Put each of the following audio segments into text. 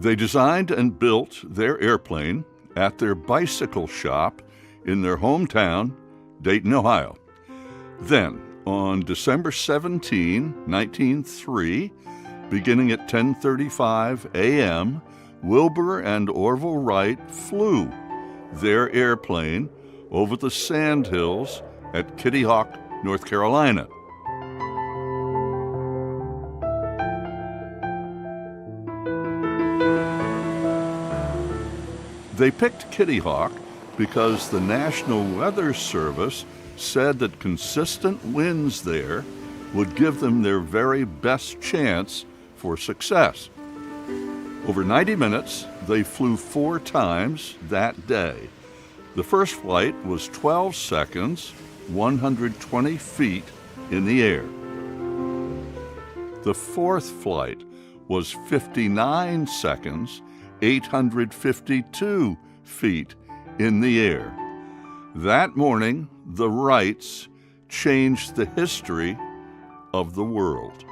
They designed and built their airplane at their bicycle shop in their hometown, Dayton, Ohio. Then, on December 17, 1903, beginning at 10:35 a.m., Wilbur and Orville Wright flew their airplane over the sandhills at Kitty Hawk, North Carolina. They picked Kitty Hawk because the National Weather Service said that consistent winds there would give them their very best chance for success. Over 90 minutes, they flew 4 times that day. The first flight was 12 seconds, 120 feet in the air. The fourth flight was 59 seconds, 852 feet in the air. That morning, the Wrights changed the history of the world.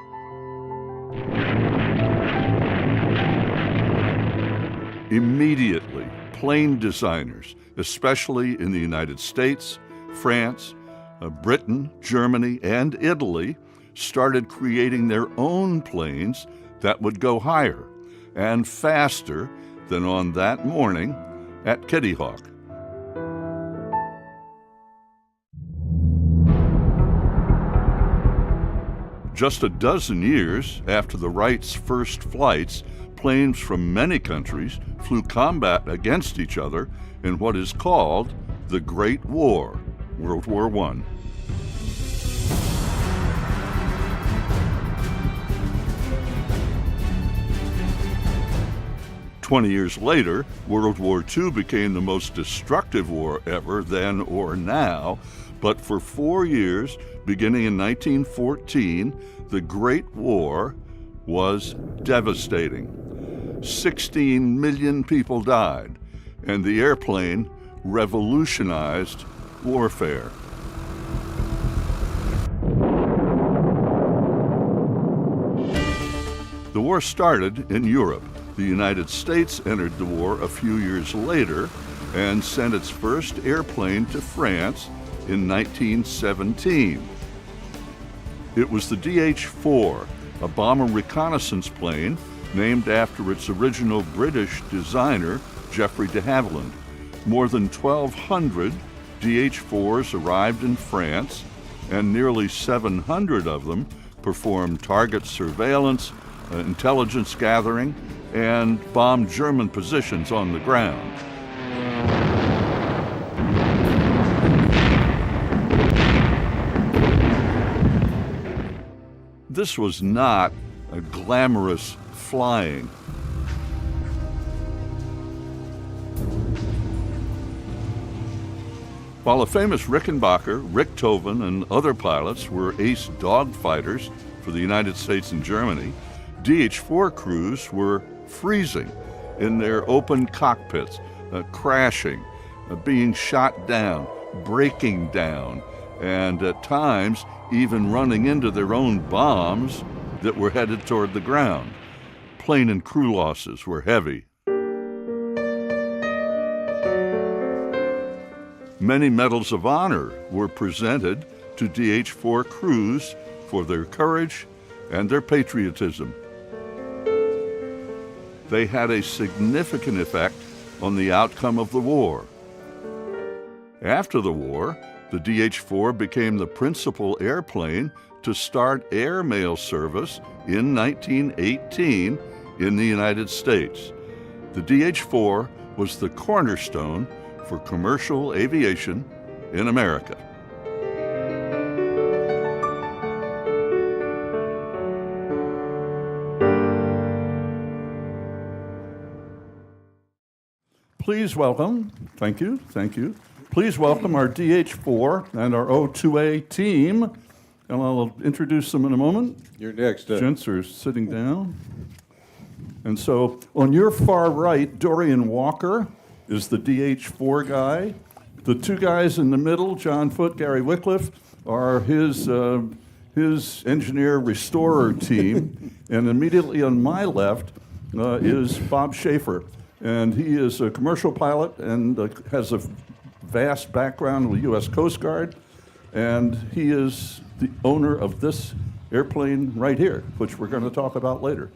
Immediately, plane designers, especially in the United States, France, Britain, Germany, and Italy, started creating their own planes that would go higher and faster than on that morning at Kitty Hawk. Just a dozen years after the Wrights' first flights, planes from many countries flew combat against each other in what is called the Great War, World War I. "20 years later, World War II became the most destructive war ever, then or now. But for 4 years, beginning in 1914, the Great War was devastating. 16 million people died, and the airplane revolutionized warfare. The war started in Europe. The United States entered the war a few years later and sent its first airplane to France in 1917. It was the DH-4, a bomber reconnaissance plane named after its original British designer, Geoffrey de Havilland. More than 1,200 DH-4s arrived in France, and nearly 700 of them performed target surveillance, intelligence gathering, and bombed German positions on the ground. This was not a glamorous flying. While the famous Rickenbacker, Richthofen, and other pilots were ace dogfighters for the United States and Germany, DH-4 crews were freezing in their open cockpits, crashing, being shot down, breaking down, and at times even running into their own bombs that were headed toward the ground. Plane and crew losses were heavy. Many medals of honor were presented to DH-4 crews for their courage and their patriotism. They had a significant effect on the outcome of the war. After the war, the DH-4 became the principal airplane to start airmail service in 1918 in the United States. The DH-4 was the cornerstone for commercial aviation in America. Please welcome, thank you. Please welcome our DH-4 and our O2A team, and I'll introduce them in a moment. You're next. Gents are sitting down. And so on your far right, Dorian Walker is the DH-4 guy. The two guys in the middle, John Foote, Gary Wycliffe, are his engineer restorer team. And immediately on my left is Bob Schaefer, and he is a commercial pilot and has a vast background with U.S. Coast Guard, and he is the owner of this airplane right here, which we're going to talk about later.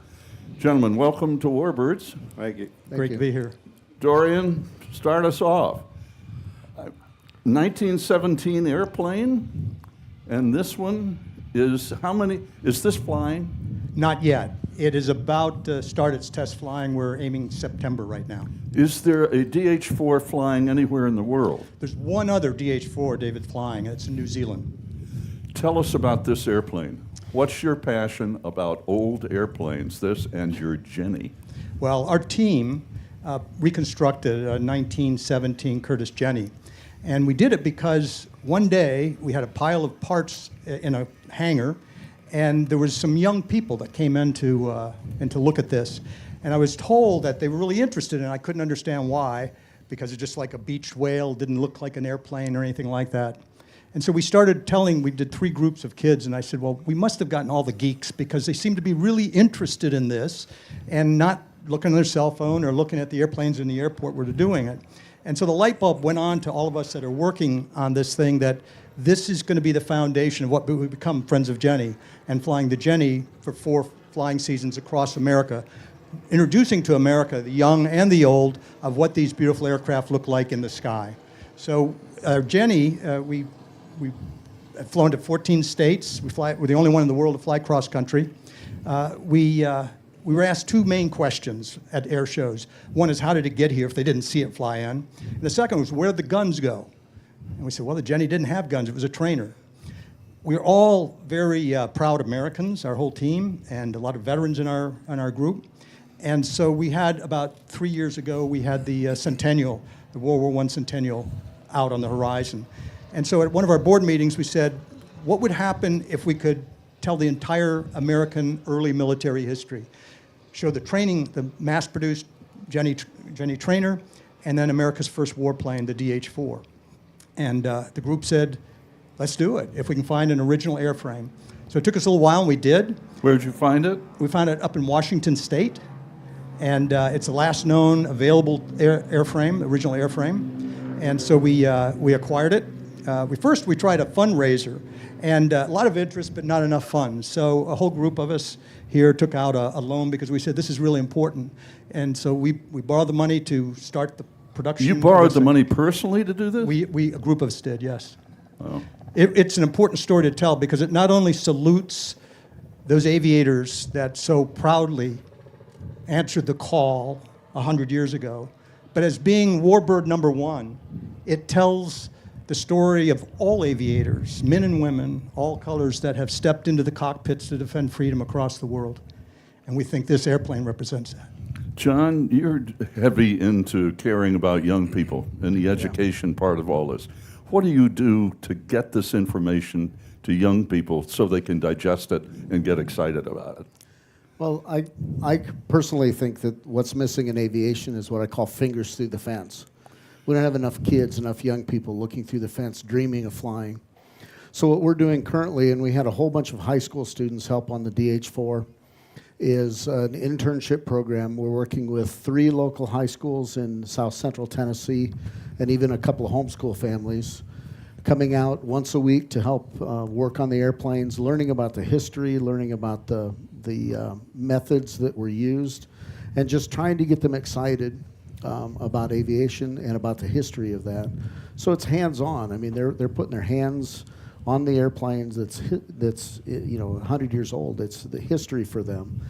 Gentlemen, welcome to Warbirds. Thank you. Great to be here. Dorian, start us off. 1917 airplane, and this one is how many? Is this flying? Not yet. It is about to start its test flying. We're aiming September right now. Is there a DH-4 flying anywhere in the world? There's one other DH-4, David, flying. It's in New Zealand. Tell us about this airplane. What's your passion about old airplanes, this and your Jenny? Well, our team reconstructed a 1917 Curtiss Jenny. And we did it because one day we had a pile of parts in a hangar, and there was some young people that came in to look at this. And I was told that they were really interested, and I couldn't understand why, because it's just like a beached whale, didn't look like an airplane or anything like that. And so we started we did 3 groups of kids, and I said, well, we must have gotten all the geeks, because they seem to be really interested in this and not looking on their cell phone or looking at the airplanes in the airport where they're doing it. And so the light bulb went on to all of us that are working on this thing, that this is going to be the foundation of what we become Friends of Jenny, and flying the Jenny for 4 flying seasons across America, introducing to America the young and the old of what these beautiful aircraft look like in the sky. So Jenny, we have flown to 14 states. We're the only one in the world to fly cross country. We were asked 2 main questions at air shows. One is, how did it get here if they didn't see it fly in? And the second was, where'd the guns go? And we said, well, the Jenny didn't have guns. It was a trainer. We're all very proud Americans, our whole team, and a lot of veterans in our group. And so we had, about 3 years ago, we had the centennial, the World War I centennial, out on the horizon. And so at one of our board meetings, we said, what would happen if we could tell the entire American early military history? Show the training, the mass-produced Jenny trainer, and then America's first warplane, the DH-4. And the group said, let's do it, if we can find an original airframe. So it took us a little while, and we did. Where did you find it? We found it up in Washington State, and it's the last known available airframe, original airframe. And so we acquired it. We tried a fundraiser, and a lot of interest, but not enough funds. So a whole group of us here took out a loan, because we said this is really important. And so we borrowed the money to start the production. You borrowed the money personally to do this? A group of us did, yes. Oh. It's an important story to tell, because it not only salutes those aviators that so proudly answered the call 100 years ago, but as being Warbird #1, it tells the story of all aviators, men and women, all colors, that have stepped into the cockpits to defend freedom across the world. And we think this airplane represents that. John, you're heavy into caring about young people and the education part of all this. What do you do to get this information to young people so they can digest it and get excited about it? Well, I personally think that what's missing in aviation is what I call fingers through the fence. We don't have enough kids, enough young people looking through the fence, dreaming of flying. So what we're doing currently, and we had a whole bunch of high school students help on the DH-4, is an internship program. We're working with 3 local high schools in South Central Tennessee, and even a couple of homeschool families, coming out once a week to help work on the airplanes, learning about the history, learning about the methods that were used, and just trying to get them excited about aviation and about the history of that. So it's hands-on. I mean, they're putting their hands on the airplanes that's 100 years old. It's the history for them.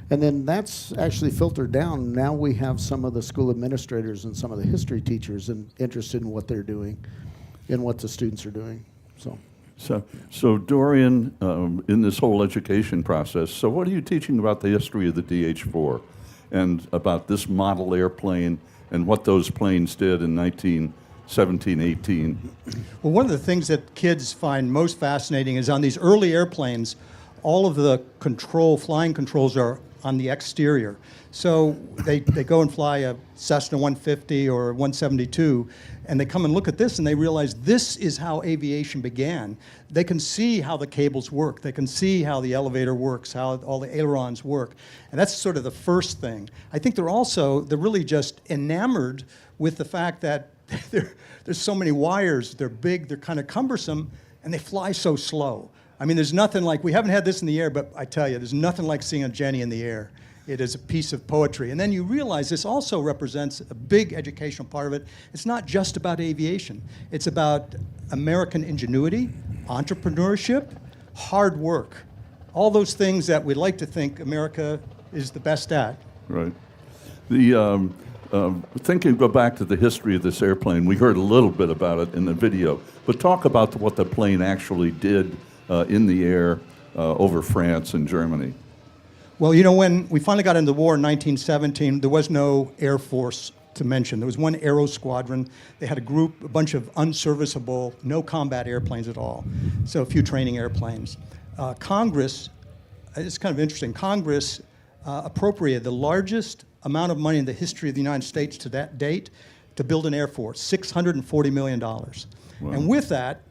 And then that's actually filtered down. Now we have some of the school administrators and some of the history teachers interested in what they're doing and what the students are doing. So Dorian, in this whole education process, so what are you teaching about the history of the DH-4 and about this model airplane and what those planes did in 1917, 18? Well, one of the things that kids find most fascinating is on these early airplanes, all of the flying controls are on the exterior. So they go and fly a Cessna 150 or 172, and they come and look at this and they realize this is how aviation began. They can see how the cables work. They can see how the elevator works, how all the ailerons work. And that's sort of the first thing. I think they're really just enamored with the fact that there's so many wires, they're big, they're kind of cumbersome, and they fly so slow. I mean, there's nothing like, we haven't had this in the air, but I tell you, there's nothing like seeing a Jenny in the air. It is a piece of poetry. And then you realize this also represents a big educational part of it. It's not just about aviation. It's about American ingenuity, entrepreneurship, hard work, all those things that we'd like to think America is the best at. Right. The thinking, go back to the history of this airplane. We heard a little bit about it in the video, but talk about what the plane actually did in the air over France and Germany. Well, you know, when we finally got into the war in 1917, there was no Air Force to mention. There was one aero squadron. They had a bunch of unserviceable, no combat airplanes at all, so a few training airplanes. Congress, it's kind of interesting, Congress appropriated the largest amount of money in the history of the United States to that date to build an Air Force, $640 million. Wow. And with that,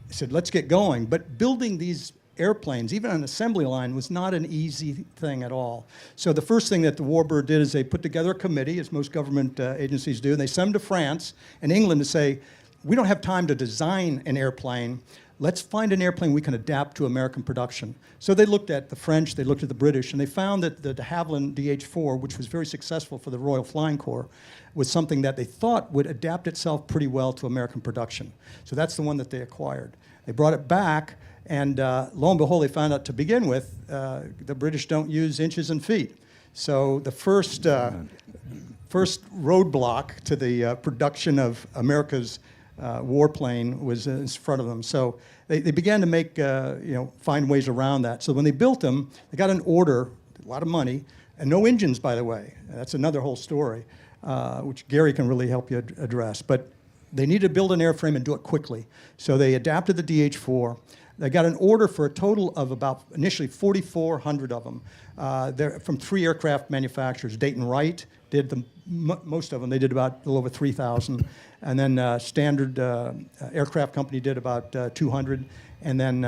I said, let's get going. But building these airplanes, even on an assembly line, was not an easy thing at all. So the first thing that the Warbird did is they put together a committee, as most government agencies do, and they sent them to France and England to say, we don't have time to design an airplane. Let's find an airplane we can adapt to American production. So they looked at the French, they looked at the British, and they found that the de Havilland DH-4, which was very successful for the Royal Flying Corps, was something that they thought would adapt itself pretty well to American production. So that's the one that they acquired. They brought it back, and lo and behold, they found out to begin with, the British don't use inches and feet. So the first roadblock to the production of America's warplane was in front of them. So they began to make, find ways around that. So when they built them, they got an order, a lot of money, and no engines, by the way. That's another whole story, which Gary can really help you address. But they needed to build an airframe and do it quickly. So they adapted the DH-4. They got an order for a total of about, initially, 4,400 of them. They're from 3 aircraft manufacturers. Dayton Wright did most of them. They did about a little over 3,000. And then Standard Aircraft Company did about 200. And then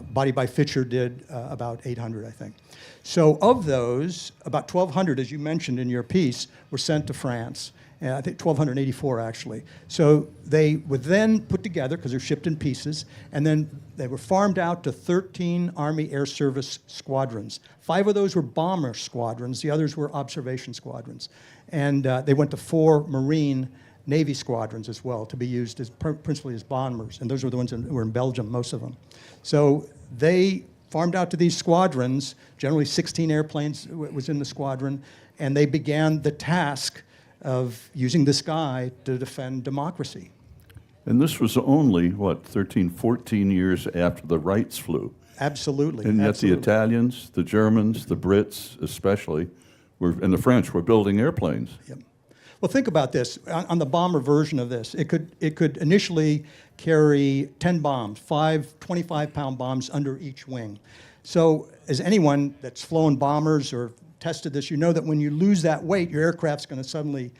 Body by Fisher did about 800, I think. So of those, about 1,200, as you mentioned in your piece, were sent to France. I think 1,284 actually. So they were then put together because they're shipped in pieces, and then they were farmed out to 13 Army Air Service squadrons. 5 of those were bomber squadrons, the others were observation squadrons. And they went to 4 Marine Navy squadrons as well to be used as principally as bombers, and those were the ones that were in Belgium, most of them. So they farmed out to these squadrons, generally 16 airplanes was in the squadron, and they began the task of using the sky to defend democracy. And this was only, 13, 14 years after the Wrights flew. Absolutely. And yet absolutely. the Italians, the Germans, the Brits especially, and the French were building airplanes. Yep. Well, think about this. On the bomber version of this, it could initially carry 10 bombs, 5 25-pound bombs under each wing. So as anyone that's flown bombers or tested this, you know that when you lose that weight, your aircraft's going to suddenly,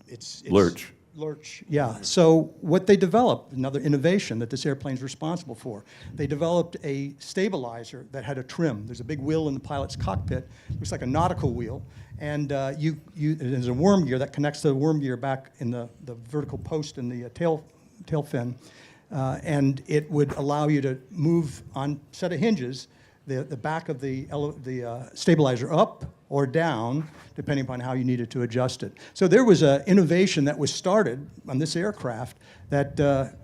it's lurch. Lurch, yeah. So what they developed, another innovation that this airplane's responsible for, they developed a stabilizer that had a trim. There's a big wheel in the pilot's cockpit, looks like a nautical wheel, and there's a worm gear that connects the worm gear back in the vertical post in the tail fin, and it would allow you to move on a set of hinges the back of the stabilizer up or down, depending upon how you needed to adjust it. So there was an innovation that was started on this aircraft that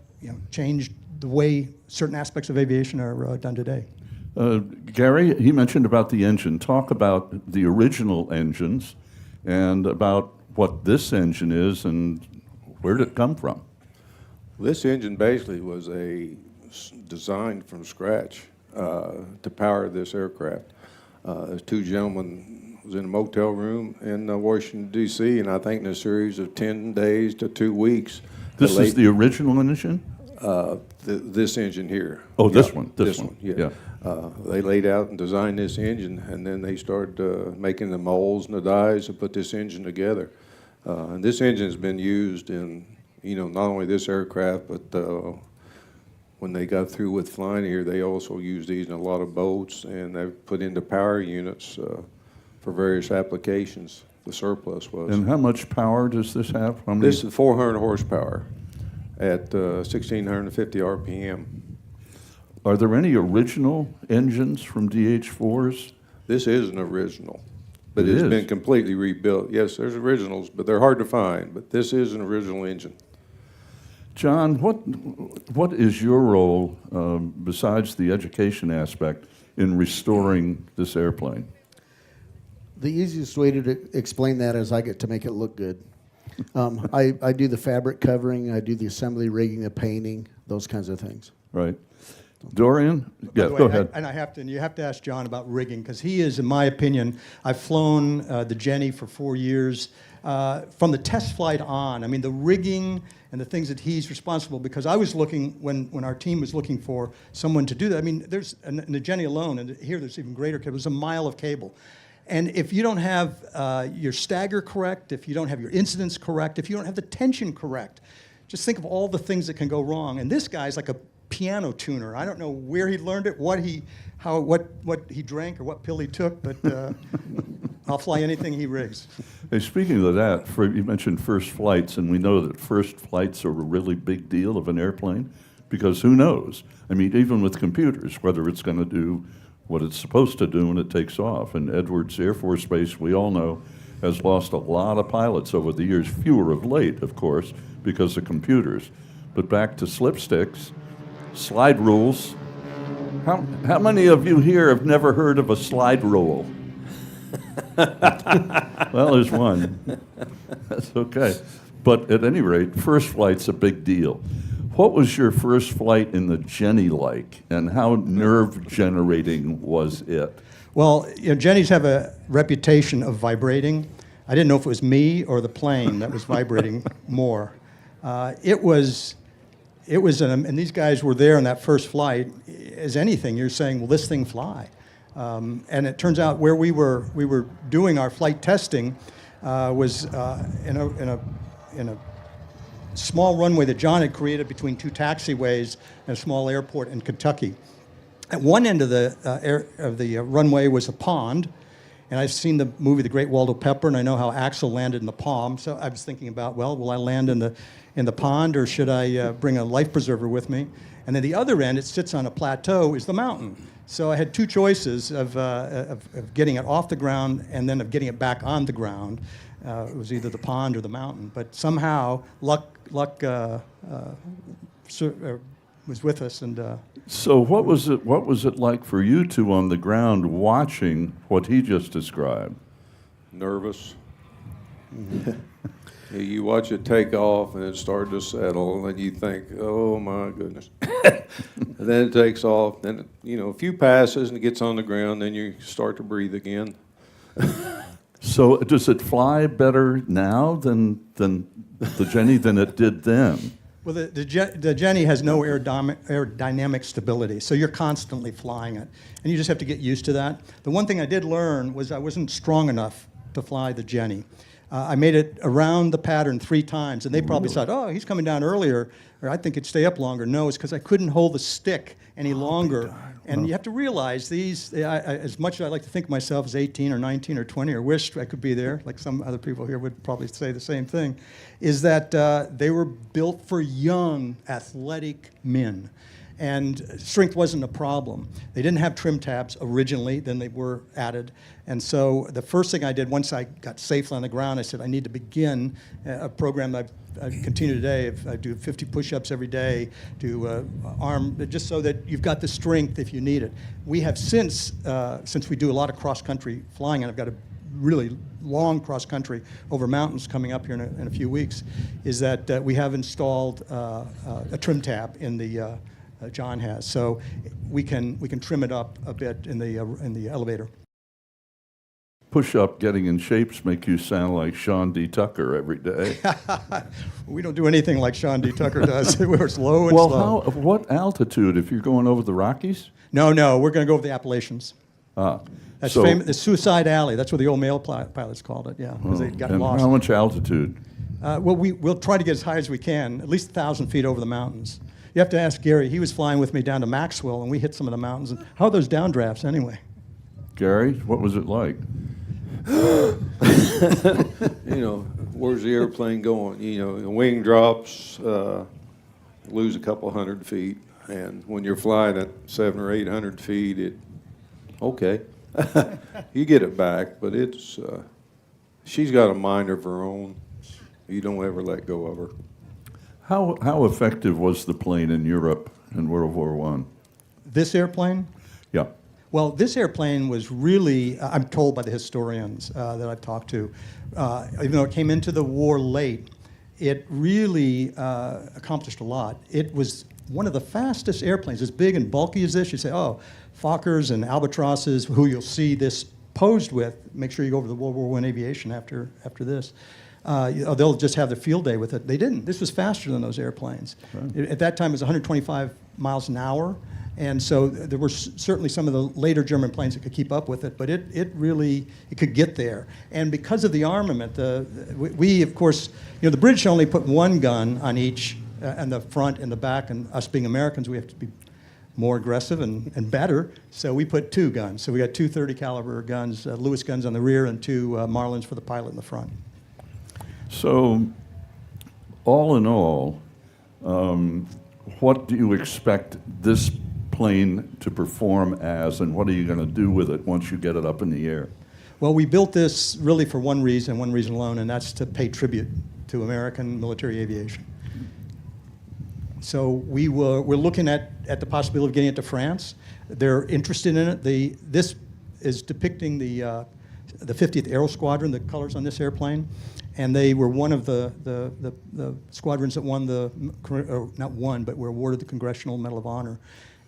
changed the way certain aspects of aviation are done today. Gary, he mentioned about the engine. Talk about the original engines and about what this engine is and where did it come from? This engine basically was designed from scratch to power this aircraft. There's 2 gentlemen was in a motel room in Washington, D.C., and I think in a series of 10 days to 2 weeks. This is the original engine? This engine here. Oh, this Yeah, one. This one, yeah. They laid out and designed this engine, and then they started making the molds and the dies and put this engine together. And this engine has been used in, not only this aircraft, but when they got through with flying here, they also used these in a lot of boats, and they've put into power units for various applications. The surplus was. And how much power does this have? How many? This is 400 horsepower at 1,650 RPM. Are there any original engines from DH-4s? This is an original, but It it's is? been completely rebuilt. Yes, there's originals, but they're hard to find. But this is an original engine. John, what is your role, besides the education aspect, in restoring this airplane? The easiest way to explain that is I get to make it look good. I do the fabric covering, I do the assembly rigging, the painting, those kinds of things. Right. Dorian? By Yeah, the way, go ahead. you have to ask John about rigging, because he is, in my opinion, I've flown the Jenny for 4 years. From the test flight on, I mean, the rigging and the things that he's responsible, because I was looking, when our team was looking for someone to do that, I mean, there's, in the Jenny alone, and here there's even greater cable, there's a mile of cable. And if you don't have your stagger correct, if you don't have your incidence correct, if you don't have the tension correct, just think of all the things that can go wrong. And this guy's like a piano tuner. I don't know where he learned it, what he drank or what pill he took, but I'll fly anything he rigs. Hey, speaking of that, you mentioned first flights, and we know that first flights are a really big deal of an airplane, because who knows? I mean, even with computers, whether it's going to do what it's supposed to do when it takes off. And Edwards Air Force Base, we all know, has lost a lot of pilots over the years, fewer of late, of course, because of computers. But back to slipsticks, slide rules. How many of you here have never heard of a slide rule? Well, there's one. That's okay. But at any rate, first flight's a big deal. What was your first flight in the Jenny like, and how nerve-generating was it? Well, Jennies have a reputation of vibrating. I didn't know if it was me or the plane that was vibrating more. It was, and these guys were there on that first flight. As anything, you're saying, will this thing fly? And it turns out where we were doing our flight testing was in a small runway that John had created between two taxiways and a small airport in Kentucky. At one end of the runway was a pond, and I've seen the movie The Great Waldo Pepper, and I know how Axel landed in the palm. So I was thinking about, well, will I land in the pond, or should I bring a life preserver with me? And then the other end, it sits on a plateau, is the mountain. So I had two choices of getting it off the ground and then of getting it back on the ground. It was either the pond or the mountain, but somehow luck was with us. And So what was it like for you two on the ground watching what he just described? Nervous. You watch it take off and it started to settle, and you think, oh my goodness. And then it takes off, then a few passes and it gets on the ground, then you start to breathe again. So does it fly better now than the Jenny than it did then? well, the Jenny has no aerodynamic stability, so you're constantly flying it, and you just have to get used to that. The one thing I did learn was I wasn't strong enough to fly the Jenny. I made it around the pattern 3 times, and they probably thought, oh, he's coming down earlier, or I think it'd stay up longer. No, it's because I couldn't hold the stick any longer. And you have to realize these, as much as I like to think of myself as 18 or 19 or 20, or wished I could be there, like some other people here would probably say the same thing, is that they were built for young, athletic men. And strength wasn't a problem. They didn't have trim tabs originally, then they were added. And so the first thing I did, once I got safely on the ground, I said, I need to begin a program that I continue today. I do 50 push-ups every day, do arm, just so that you've got the strength if you need it. We have since we do a lot of cross-country flying, and I've got a really long cross-country over mountains coming up here in a few weeks, is that we have installed a trim tab in the John has, so we can trim it up a bit in the elevator. push-up getting in shapes make you sound like Sean D. Tucker every day. We don't do anything like Sean D. Tucker does. We're slow and Well, slow. what altitude, if you're going over the Rockies? No, we're going to go over the Appalachians. That's so- famous. The Suicide Alley. That's what the old male pilots called it. Yeah, because they got And lost. how much altitude? Well, we'll try to get as high as we can, at least 1,000 feet over the mountains. You have to ask Gary. He was flying with me down to Maxwell, and we hit some of the mountains. And how are those downdrafts anyway? Gary, what was it like? Where's the airplane going? The wing drops, lose a couple hundred feet, and when you're flying at 700 or 800 feet, okay, you get it back, but she's got a mind of her own. You don't ever let go of her. How effective was the plane in Europe in World War I? This airplane? Yeah. Well, this airplane was really, I'm told by the historians that I've talked to, even though it came into the war late, it really accomplished a lot. It was one of the fastest airplanes, as big and bulky as this. You say, oh, Fokkers and Albatrosses, who you'll see this posed with. Make sure you go over to World War I aviation after this. They'll just have their field day with it. They didn't. This was faster than those airplanes. Right. At that time, it was 125 miles an hour. And so there were certainly some of the later German planes that could keep up with it, but it really could get there. And because of the armament, we of course, the British only put one gun on each, on the front and the back, and us being Americans, we have to be more aggressive and better. So we put two guns. So we got two 30 caliber guns, Lewis guns on the rear, and two Marlins for the pilot in the front. So, all in all, what do you expect this plane to perform as, and what are you going to do with it once you get it up in the air? Well, we built this really for one reason alone, and that's to pay tribute to American military aviation. So we're looking at the possibility of getting it to France. They're interested in it. This is depicting the 50th Aero Squadron, the colors on this airplane. And they were one of the squadrons that won not won, but were awarded the Congressional Medal of Honor.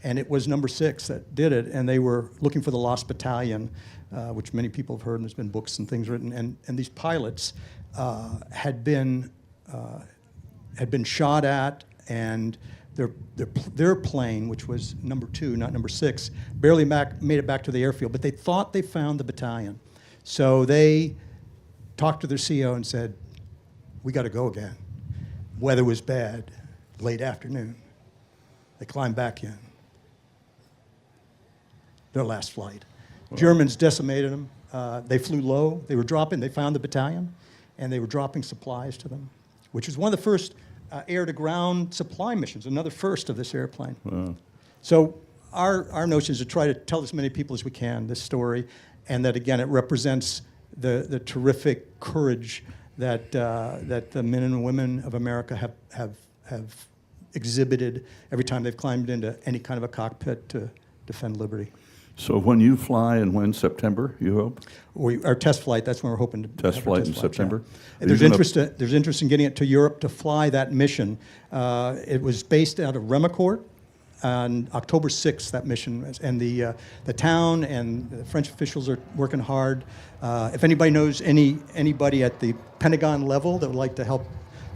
And it was number 6 that did it, and they were looking for the Lost Battalion, which many people have heard, and there's been books and things written. And these pilots had been shot at, and their plane, which was number 2, not number 6, barely made it back to the airfield. But they thought they found the battalion, so they talked to their CO and said, "We got to go again." Weather was bad, late afternoon. They climbed back in. Their last flight. Wow. Germans decimated them. They flew low. They were dropping. They found the battalion, and they were dropping supplies to them, which was one of the first air-to-ground supply missions, another first of this airplane. Wow. So our notion is to try to tell as many people as we can this story, and that, again, it represents the terrific courage that the men and women of America have exhibited every time they've climbed into any kind of a cockpit to defend liberty. So when you fly, and when, September, you hope? Our test flight, that's when we're hoping to test flight in September? Yeah. There's interest in getting it to Europe to fly that mission. It was based out of Remacourt. On October 6th, that mission, and the town and the French officials are working hard. If anybody knows anybody at the Pentagon level that would like to help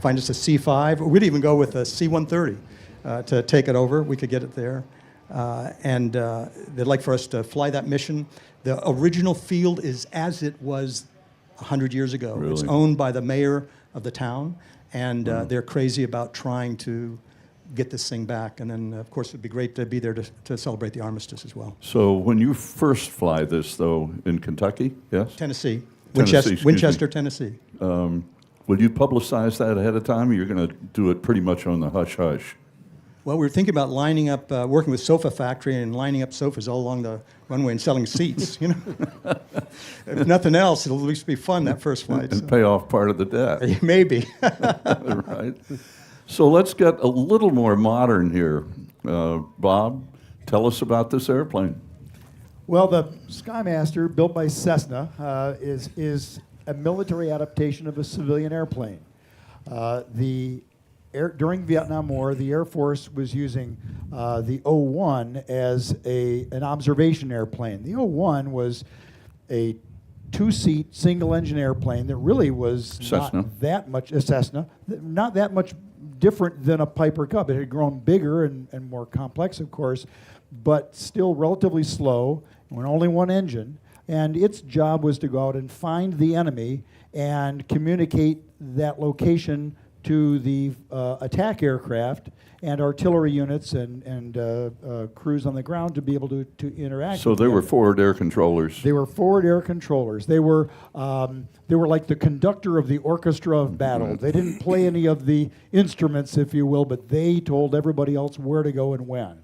find us a C-5, or we'd even go with a C-130 to take it over, we could get it there. And they'd like for us to fly that mission. The original field is as it was 100 years ago. Really? It's owned by the mayor of the town, and they're crazy about trying to get this thing back. And then, of course, it would be great to be there to celebrate the armistice as well. So when you first fly this, though, in Kentucky, yes? Tennessee. Tennessee, Winchester, Tennessee. Will you publicize that ahead of time, or you're going to do it pretty much on the hush-hush? Well, we were thinking about lining up, working with Sofa Factory and lining up sofas all along the runway and selling seats, If nothing else, it'll at least be fun, that first flight. And pay off part of the debt. Maybe. Right. So let's get a little more modern here. Bob, tell us about this airplane. Well, the Skymaster, built by Cessna, is a military adaptation of a civilian airplane. During the Vietnam War, the Air Force was using the O-1 as an observation airplane. The O-1 was a two-seat single-engine airplane that really was Cessna. not that much a Cessna, not that much different than a Piper Cub. It had grown bigger and more complex, of course, but still relatively slow, with only one engine. And its job was to go out and find the enemy and communicate that location to the attack aircraft and artillery units and crews on the ground to be able to interact. So with they the were enemy. forward air controllers. They were forward air controllers. They were like the conductor of the orchestra of battle. They didn't play any of the instruments, if you will, but they told everybody else where to go and when.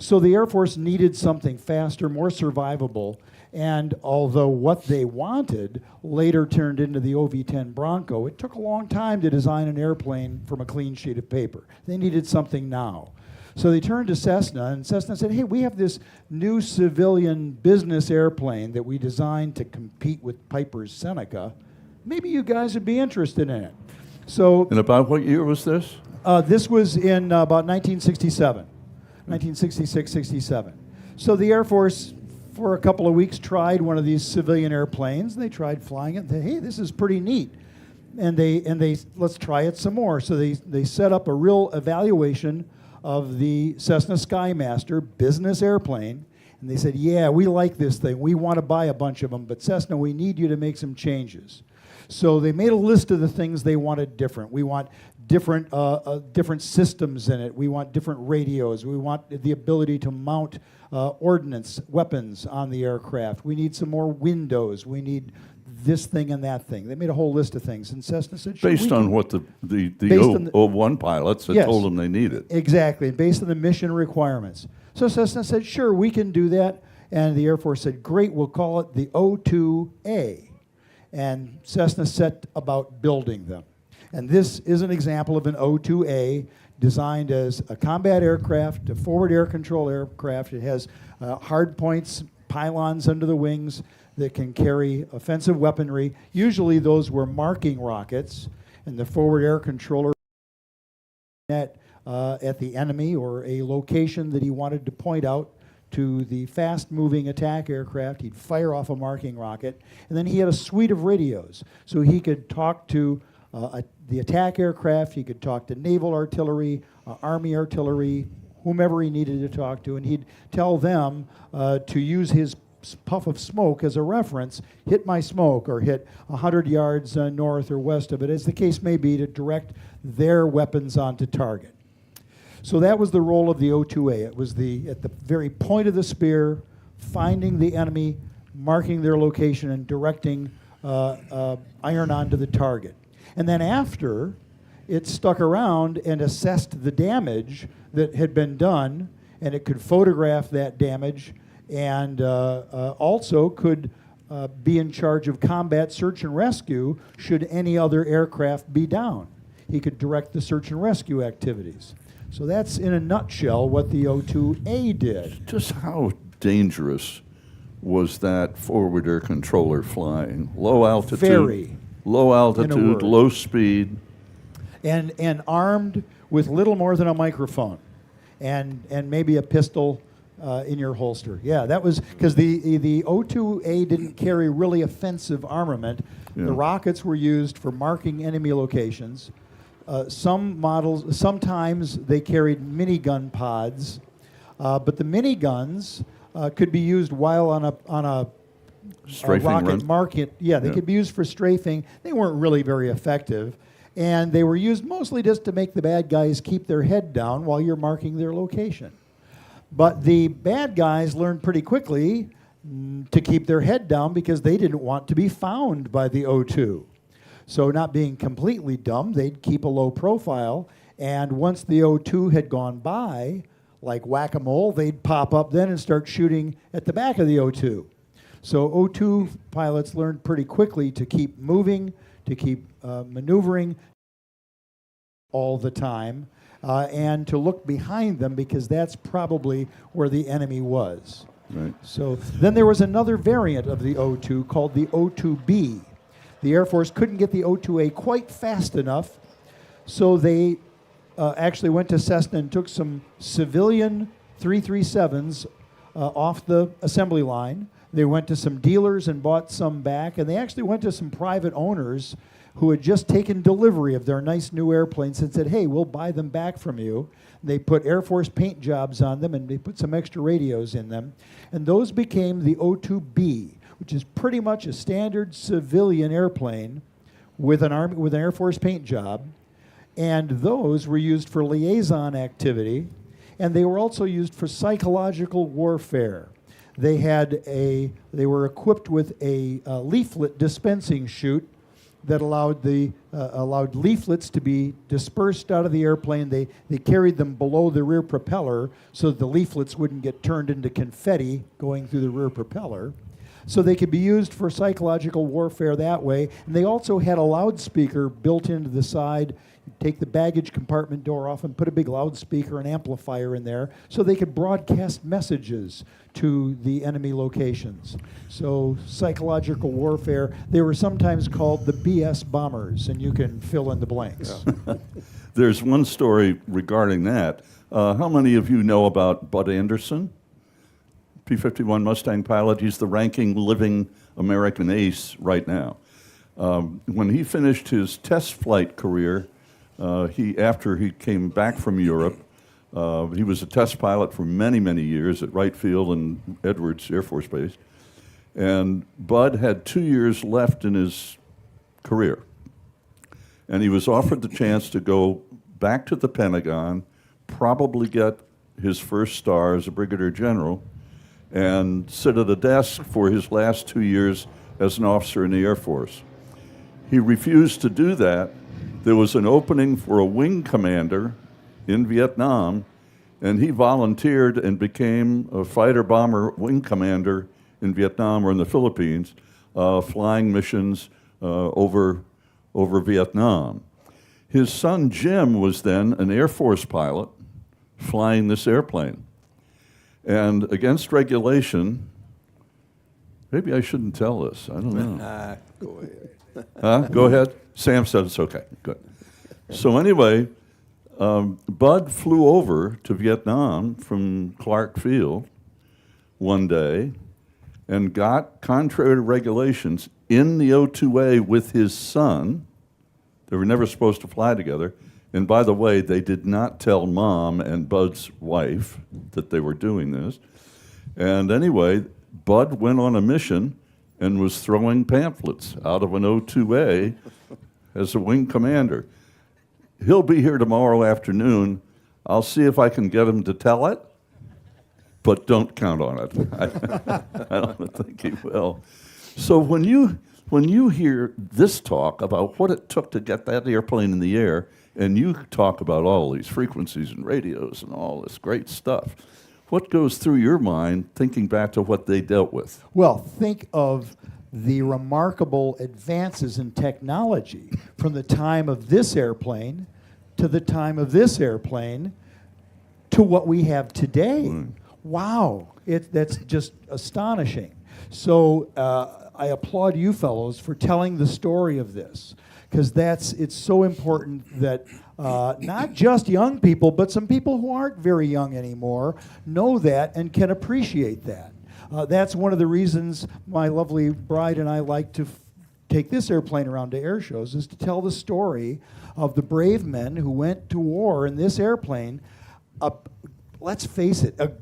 So the Air Force needed something faster, more survivable, and although what they wanted later turned into the OV-10 Bronco, it took a long time to design an airplane from a clean sheet of paper. They needed something now. So they turned to Cessna, and Cessna said, hey, we have this new civilian business airplane that we designed to compete with Piper's Seneca. Maybe you guys would be interested in it. So And about what year was this? this was in about 1967, 1966, 67. So the Air Force, for a couple of weeks, tried one of these civilian airplanes. They tried flying it. They, hey, this is pretty neat. And they let's try it some more. So they set up a real evaluation of the Cessna Skymaster business airplane. And they said, yeah, we like this thing. We want to buy a bunch of them. But Cessna, we need you to make some changes. So they made a list of the things they wanted different. We want different systems in it. We want different radios. We want the ability to mount ordnance weapons on the aircraft. We need some more windows. We need this thing and that thing. They made a whole list of things. And Cessna said, sure, Based on what the Based on the- 01 pilots had Yes. told them they needed. Exactly, based on the mission requirements. So Cessna said, sure, we can do that. And the Air Force said, great, we'll call it the O2A. And Cessna set about building them. And this is an example of an O2A designed as a combat aircraft, a forward air control aircraft. It has hard points, pylons under the wings that can carry offensive weaponry. Usually those were marking rockets, and the forward air controller at the enemy or a location that he wanted to point out to the fast-moving attack aircraft. He'd fire off a marking rocket, and then he had a suite of radios. So he could talk to the attack aircraft, he could talk to naval artillery, army artillery, whomever he needed to talk to, and he'd tell them to use his puff of smoke as a reference, hit my smoke, or hit 100 yards north or west of it, as the case may be, to direct their weapons onto target. So that was the role of the O2A. It was at the very point of the spear, finding the enemy, marking their location, and directing iron onto the target. And then after, it stuck around and assessed the damage that had been done, and it could photograph that damage, and also could be in charge of combat search and rescue should any other aircraft be down. He could direct the search and rescue activities. So that's, in a nutshell, what the O2A did. Just how dangerous was that forward air controller flying? Low altitude? Very. Low altitude, word. low speed. And armed with little more than a microphone and maybe a pistol in your holster. Yeah, that was because the O2A didn't carry really offensive armament. Yeah. The rockets were used for marking enemy locations. Some models, sometimes they carried minigun pods, but the miniguns could be used while on a Strafing rocket run. market. Yeah, they Yeah. could be used for strafing. They weren't really very effective. And they were used mostly just to make the bad guys keep their head down while you're marking their location. But the bad guys learned pretty quickly to keep their head down because they didn't want to be found by the O2. So not being completely dumb, they'd keep a low profile. And once the O2 had gone by, like whack-a-mole, they'd pop up then and start shooting at the back of the O2. So O2 pilots learned pretty quickly to keep moving, to keep maneuvering all the time, and to look behind them because that's probably where the enemy was. Right. So then there was another variant of the O2 called the O2B. The Air Force couldn't get the O2A quite fast enough, so they actually went to Cessna and took some civilian 337s off the assembly line. They went to some dealers and bought some back, and they actually went to some private owners who had just taken delivery of their nice new airplanes and said, hey, we'll buy them back from you. They put Air Force paint jobs on them, and they put some extra radios in them. And those became the O-2B, which is pretty much a standard civilian airplane with an Air Force paint job. And those were used for liaison activity, and they were also used for psychological warfare. They were equipped with a leaflet dispensing chute that allowed leaflets to be dispersed out of the airplane. They carried them below the rear propeller so that the leaflets wouldn't get turned into confetti going through the rear propeller. So they could be used for psychological warfare that way. And they also had a loudspeaker built into the side. You'd take the baggage compartment door off and put a big loudspeaker and amplifier in there so they could broadcast messages to the enemy locations. So psychological warfare, they were sometimes called the BS bombers, and you can fill in the blanks. Yeah. There's one story regarding that. How many of you know about Bud Anderson? P-51 Mustang pilot. He's the ranking living American ace right now. When he finished his test flight career, after he came back from Europe, he was a test pilot for many, many years at Wright Field and Edwards Air Force Base. And Bud had 2 years left in his career. And he was offered the chance to go back to the Pentagon, probably get his first star as a brigadier general, and sit at a desk for his last 2 years as an officer in the Air Force. He refused to do that. There was an opening for a wing commander in Vietnam, and he volunteered and became a fighter bomber wing commander in Vietnam or in the Philippines, flying missions over Vietnam. His son Jim was then an Air Force pilot flying this airplane. And against regulation, maybe I shouldn't tell this, I don't know. Go ahead. Huh? Go ahead. Sam said it's okay. Good. So anyway, Bud flew over to Vietnam from Clark Field one day and got, contrary to regulations, in the O-2A with his son. They were never supposed to fly together. And by the way, they did not tell Mom and Bud's wife that they were doing this. And anyway, Bud went on a mission and was throwing pamphlets out of an O-2A as a wing commander. He'll be here tomorrow afternoon. I'll see if I can get him to tell it, but don't count on it. I don't think he will. So when you hear this talk about what it took to get that airplane in the air, and you talk about all these frequencies and radios and all this great stuff, what goes through your mind thinking back to what they dealt with? Well, think of the remarkable advances in technology from the time of this airplane to the time of this airplane to what we have today. Wow, that's just astonishing. So I applaud you fellows for telling the story of this, because it's so important that not just young people, but some people who aren't very young anymore know that and can appreciate that. That's one of the reasons my lovely bride and I like to take this airplane around to air shows, is to tell the story of the brave men who went to war in this airplane. Let's face it, a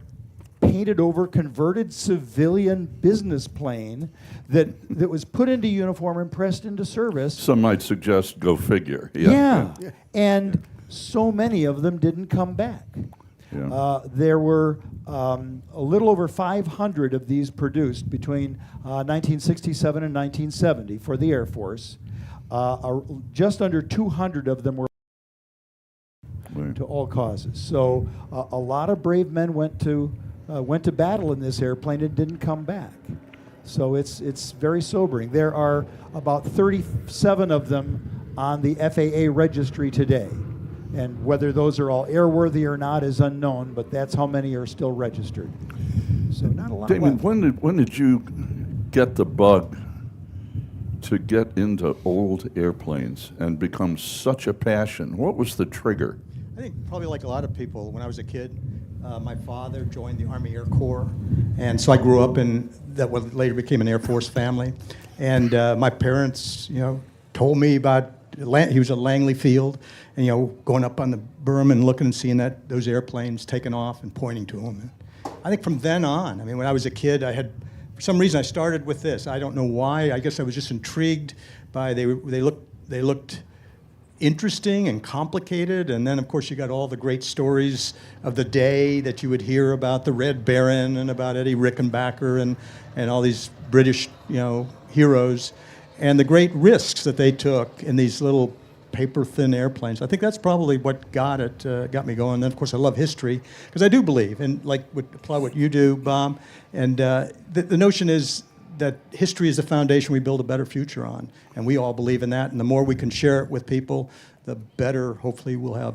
painted over, converted civilian business plane that was put into uniform and pressed into service. Some might suggest go figure. Yeah. And so many of them didn't come back. Yeah. There were a little over 500 of these produced between 1967 and 1970 for the Air Force. Just under 200 of them were to all causes. So a lot of brave men went to battle in this airplane and didn't come back. So it's very sobering. There are about 37 of them on the FAA registry today. And whether those are all airworthy or not is unknown, but that's how many are still registered. So not a lot Damon, left. when did you get the bug to get into old airplanes and become such a passion? What was the trigger? I think probably like a lot of people, when I was a kid, My father joined the Army Air Corps, and so I grew up in that what later became an Air Force family. And my parents, told me about he was at Langley Field, and going up on the berm and looking and seeing those airplanes taking off and pointing to them. I think from then on, I mean, when I was a kid, for some reason I started with this. I don't know why. I guess I was just intrigued by they looked interesting and complicated, and then of course you got all the great stories of the day that you would hear about the Red Baron and about Eddie Rickenbacker and all these British heroes, and the great risks that they took in these little paper-thin airplanes. I think that's probably what got me going. And then of course I love history because I do believe, and would apply what you do, Bob, and the notion is that history is the foundation we build a better future on. And we all believe in that. And the more we can share it with people, the better, hopefully, we'll have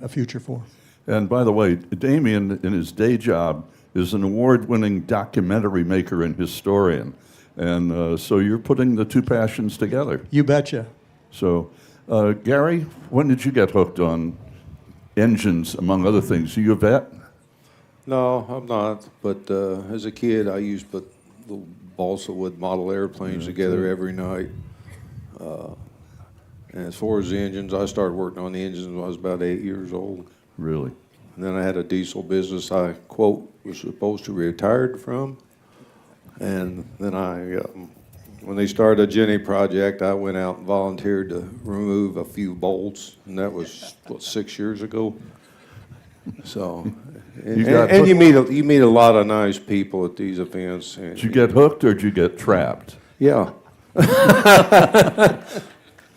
a future for. And by the way, Damien, in his day job, is an award-winning documentary maker and historian. And so you're putting the two passions together. You betcha. So, Gary, when did you get hooked on engines, among other things? Are you a vet? No, I'm not. But as a kid, I used to put little balsa wood model airplanes together every night. And as far as the engines, I started working on the engines when I was about 8 years old. Really? And then I had a diesel business I, quote, was supposed to retire from. And then when they started a Jenny project, I went out and volunteered to remove a few bolts. And that was, 6 years ago? So, and you meet a lot of nice people at these events. And, did you get hooked or did you get trapped? Yeah.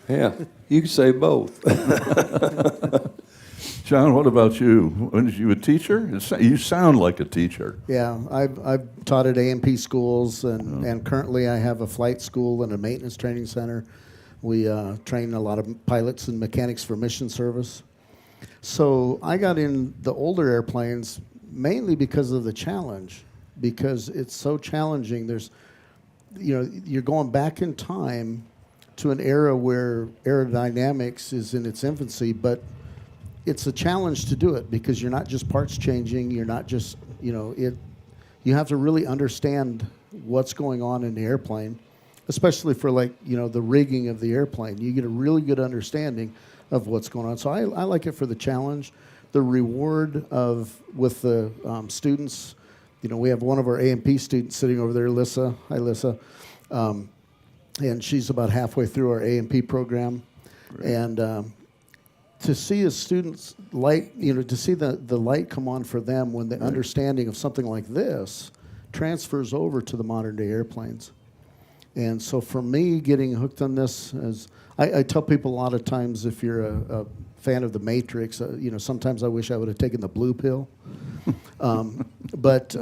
Yeah, you can say both. John, what about you? When you a teacher? You sound like a teacher. Yeah, I've taught at A&P schools, and currently I have a flight school and a maintenance training center. We train a lot of pilots and mechanics for mission service. So I got in the older airplanes mainly because of the challenge, because it's so challenging. You're going back in time to an era where aerodynamics is in its infancy, but it's a challenge to do it because you're not just parts changing. You're not just, you have to really understand what's going on in the airplane, especially for the rigging of the airplane. You get a really good understanding of what's going on. So I like it for the challenge, the reward with the students. We have one of our A&P students sitting over there, Lissa. Hi, Lissa. And she's about halfway through our A&P program. Great. And to see a student's light, to see the light come on for them when the understanding of something like this transfers over to the modern day airplanes. And so for me, getting hooked on this, I tell people a lot of times, if you're a fan of The Matrix, sometimes I wish I would have taken the blue pill. But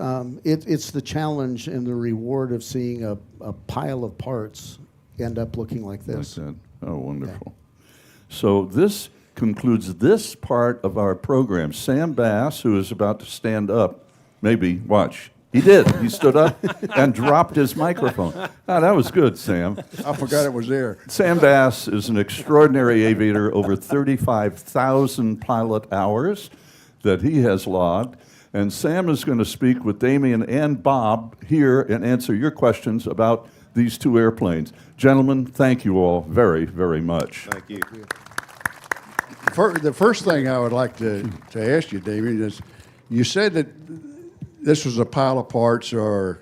it's the challenge and the reward of seeing a pile of parts end up looking like this. Like that. Oh, wonderful. Yeah. So this concludes this part of our program. Sam Bass, who is about to stand up, maybe, watch. He did. He stood up and dropped his microphone. Oh, that was good, Sam. I forgot it was there. Sam Bass is an extraordinary aviator, over 35,000 pilot hours that he has logged. And Sam is going to speak with Damien and Bob here and answer your questions about these two airplanes. Gentlemen, thank you all very, very much. Thank you. The first thing I would like to ask you, Damien, is you said that this was a pile of parts, or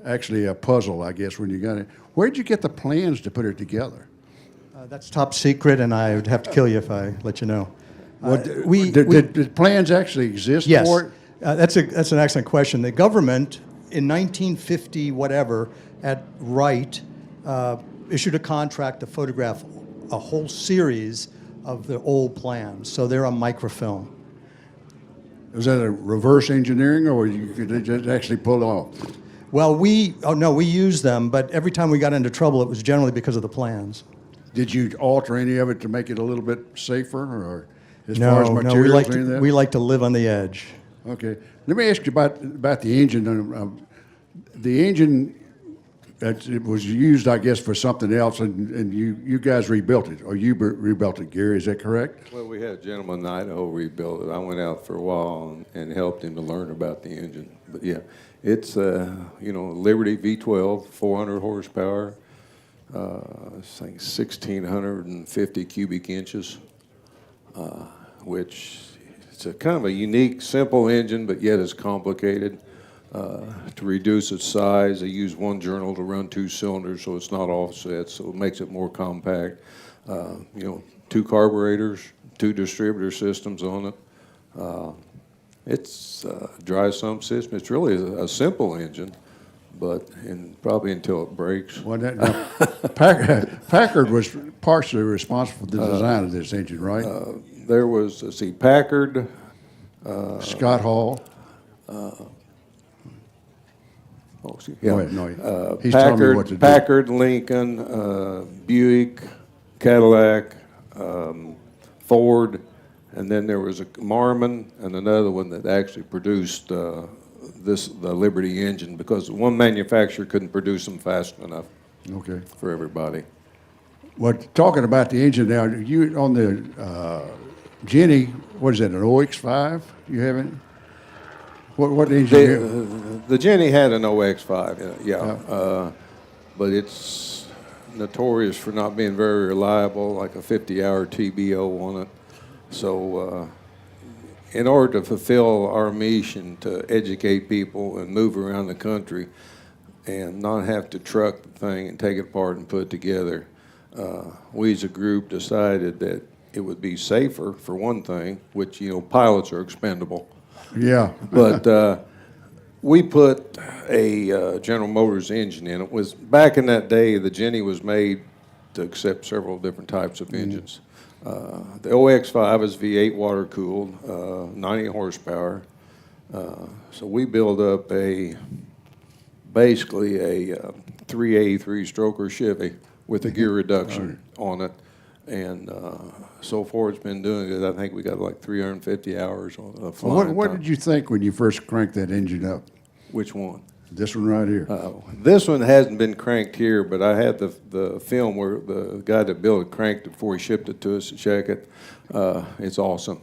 actually a puzzle, I guess, when you got it. Where'd you get the plans to put it together? That's top secret, and I would have to kill you if I let you know. Did plans actually exist yes, for it? That's an excellent question. The government, in 1950 whatever, at Wright, issued a contract to photograph a whole series of the old plans. So they're on microfilm. Was that a reverse engineering, or you could just actually pull off? Well, we used them, but every time we got into trouble, it was generally because of the plans. Did you alter any of it to make it a little bit safer, or as far as materials we or any of that? We like to live on the edge. Okay. Let me ask you about the engine. The engine it was used, I guess, for something else, and you guys rebuilt it, or you rebuilt it, Gary, is that correct? Well, we had a gentleman in Idaho rebuild it. I went out for a while and helped him to learn about the engine. But yeah, it's, Liberty V12, 400 horsepower, I think 1,650 cubic inches, which it's a kind of a unique, simple engine, but yet it's complicated. To reduce its size, they use one journal to run 2 cylinders, so it's not offset, so it makes it more compact. 2 carburetors, 2 distributor systems on it. It's a dry sump system. It's really a simple engine, but probably until it breaks. Well, Packard was partially responsible for the design of this engine, right? There was, let's see, Packard. Scott Hall. Oh, excuse Go yeah. ahead, no, he's telling me what to do. Packard, Lincoln, Buick, Cadillac, Ford, and then there was a Marmon and another one that actually produced the Liberty engine because one manufacturer couldn't produce them fast enough Okay. for everybody. Well, talking about the engine now, you on the Jenny, what is that, an OX5? You have it? What engine? do you The Jenny had an OX5, yeah. But it's notorious for not being very reliable, like a 50-hour TBO on it. So in order to fulfill our mission to educate people and move around the country and not have to truck the thing and take it apart and put it together, we as a group decided that it would be safer, for one thing, which, pilots are expendable. Yeah. But we put a General Motors engine in. It was back in that day. The Jenny was made to accept several different types of engines. The OX5 is V8 water cooled, 90 horsepower. So we built up basically a 383 stroker Chevy with a gear reduction on it. And so far it's been doing good. I think we got like 350 hours on the flying What time. did you think when you first cranked that engine up? Which one? This one right here. This one hasn't been cranked here, but I had the film where the guy that built it cranked it before he shipped it to us to check it. It's awesome.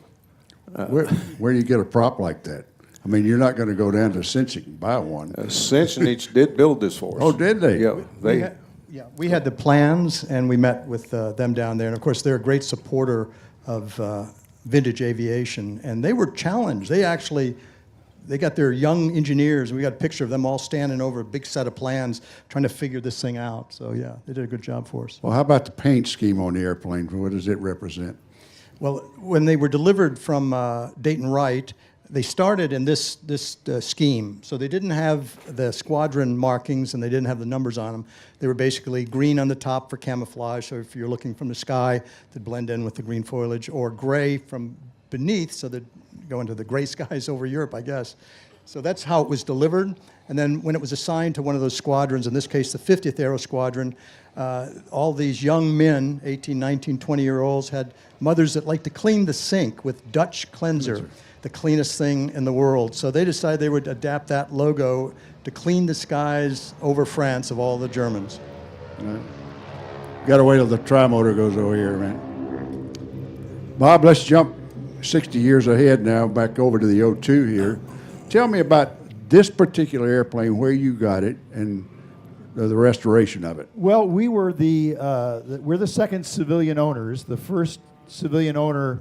Where do you get a prop like that? I mean, you're not going to go down to Cincy and buy one. Cinch did build this for us. Oh, did they? Yeah, We had the plans, and we met with them down there. And of course, they're a great supporter of vintage aviation. And they were challenged. They got their young engineers, and we got a picture of them all standing over a big set of plans trying to figure this thing out. So yeah, they did a good job for us. Well, how about the paint scheme on the airplane? What does it represent? Well, when they were delivered from Dayton Wright, they started in this scheme. So they didn't have the squadron markings and they didn't have the numbers on them. They were basically green on the top for camouflage, so if you're looking from the sky, they'd blend in with the green foliage, or gray from beneath, so they'd go into the gray skies over Europe, I guess. So that's how it was delivered. And then when it was assigned to one of those squadrons, in this case the 50th Aero Squadron, all these young men, 18, 19, 20-year-olds, had mothers that liked to clean the sink with Dutch cleanser, the cleanest thing in the world. So they decided they would adapt that logo to clean the skies over France of all the Germans. Got to wait till the tri-motor goes over here, man. Bob, let's jump 60 years ahead now, back over to the 02 here. Tell me about this particular airplane, where you got it, and the restoration of it. Well, we were we're the second civilian owners. The first civilian owner,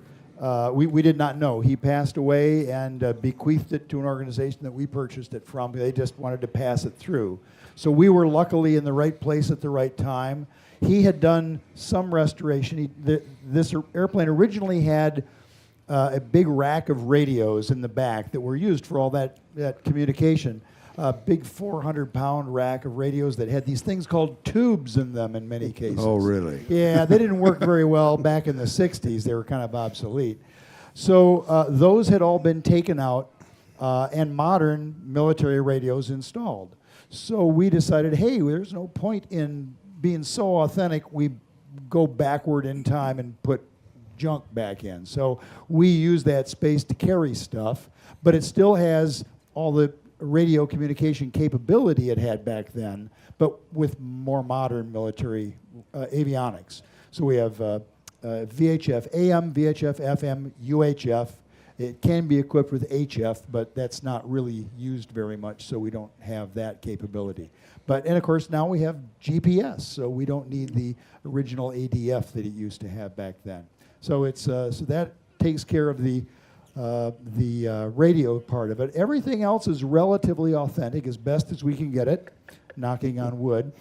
we did not know. He passed away and bequeathed it to an organization that we purchased it from. They just wanted to pass it through. So we were luckily in the right place at the right time. He had done some restoration. This airplane originally had a big rack of radios in the back that were used for all that communication. A big 400-pound rack of radios that had these things called tubes in them in many cases. Oh, really? Yeah, they didn't work very well back in the 60s. They were kind of obsolete. So those had all been taken out and modern military radios installed. So we decided, hey, there's no point in being so authentic, we go backward in time and put junk back in. So we use that space to carry stuff, but it still has all the radio communication capability it had back then, but with more modern military avionics. So we have VHF AM, VHF FM, UHF. It can be equipped with HF, but that's not really used very much, so we don't have that capability. And of course, now we have GPS, so we don't need the original ADF that it used to have back then. So it's so that takes care of the radio part of it. Everything else is relatively authentic, as best as we can get it, knocking on wood.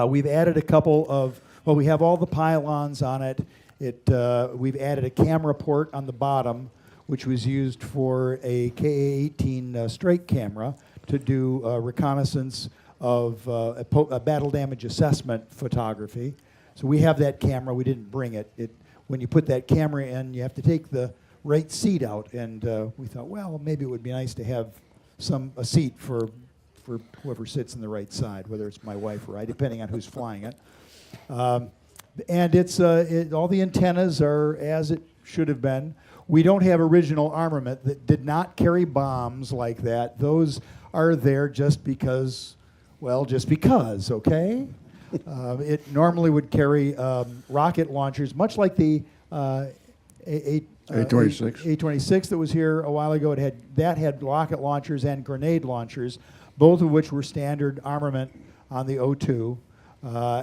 We've added a couple of, well, we have all the pylons on it. We've added a camera port on the bottom, which was used for a Ka-18 strike camera to do reconnaissance of a battle damage assessment photography. So we have that camera. We didn't bring it. When you put that camera in, you have to take the right seat out, and we thought, well, maybe it would be nice to have a seat for whoever sits in the right side, whether it's my wife or I, depending on who's flying it. And all the antennas are as it should have been. We don't have original armament that did not carry bombs like that. Those are there just because, okay? It normally would carry rocket launchers, much like the A-26 that was here a while ago. It had rocket launchers and grenade launchers, both of which were standard armament on the O2,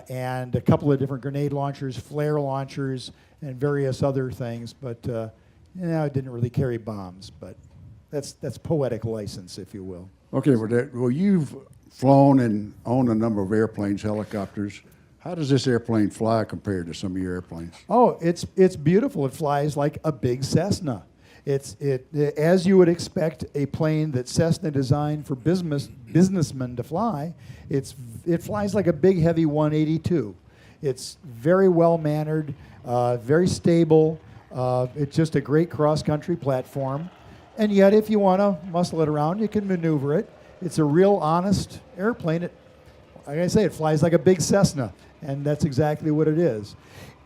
and a couple of different grenade launchers, flare launchers, and various other things. But it didn't really carry bombs. But that's poetic license, if you will. Okay, well, you've flown and owned a number of airplanes, helicopters. How does this airplane fly compared to some of your airplanes? Oh, it's beautiful. It flies like a big Cessna. As you would expect a plane that Cessna designed for businessmen to fly. It flies like a big, heavy 182. It's very well mannered, very stable. It's just a great cross-country platform. And yet, if you want to muscle it around, you can maneuver it. It's a real honest airplane. Like I say, it flies like a big Cessna, and that's exactly what it is.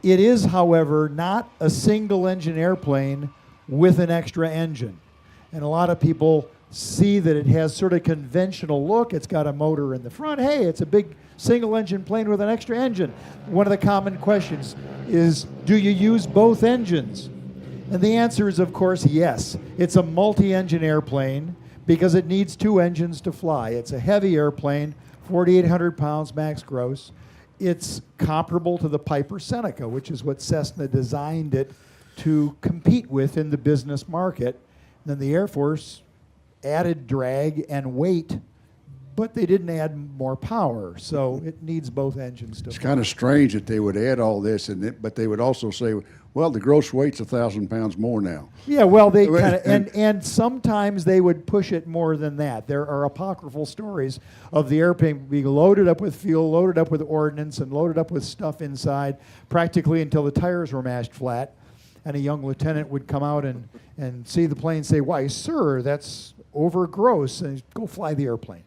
It is, however, not a single-engine airplane with an extra engine. And a lot of people see that it has sort of conventional look. It's got a motor in the front. Hey, it's a big single-engine plane with an extra engine. One of the common questions is, do you use both engines? And the answer is, of course, yes. It's a multi-engine airplane because it needs two engines to fly. It's a heavy airplane, 4,800 pounds max gross. It's comparable to the Piper Seneca, which is what Cessna designed it to compete with in the business market. And then the Air Force added drag and weight, but they didn't add more power, so it needs both engines to It's fly. kind of strange that they would add all this, but they would also say, well, the gross weight's 1,000 pounds more now. Yeah, well, they kind of, and sometimes they would push it more than that. There are apocryphal stories of the airplane being loaded up with fuel, loaded up with ordnance, and loaded up with stuff inside, practically until the tires were mashed flat. And a young lieutenant would come out and see the plane and say, why, sir, that's over gross, and go fly the airplane.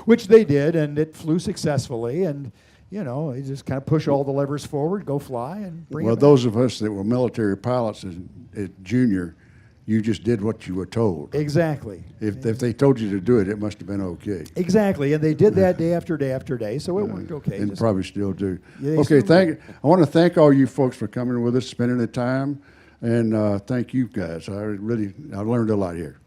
Which they did, and it flew successfully, and they just kind of push all the levers forward, go fly, and bring it back. Those of us that were military pilots at junior, you just did what you were told. Exactly. If they told you to do it, it must have been okay. Exactly, and they did that day after day after day, so it worked okay. And probably still do. Yeah, they Okay, still I want to thank all you folks for coming with us, spending the time, and thank you guys. I learned a lot here.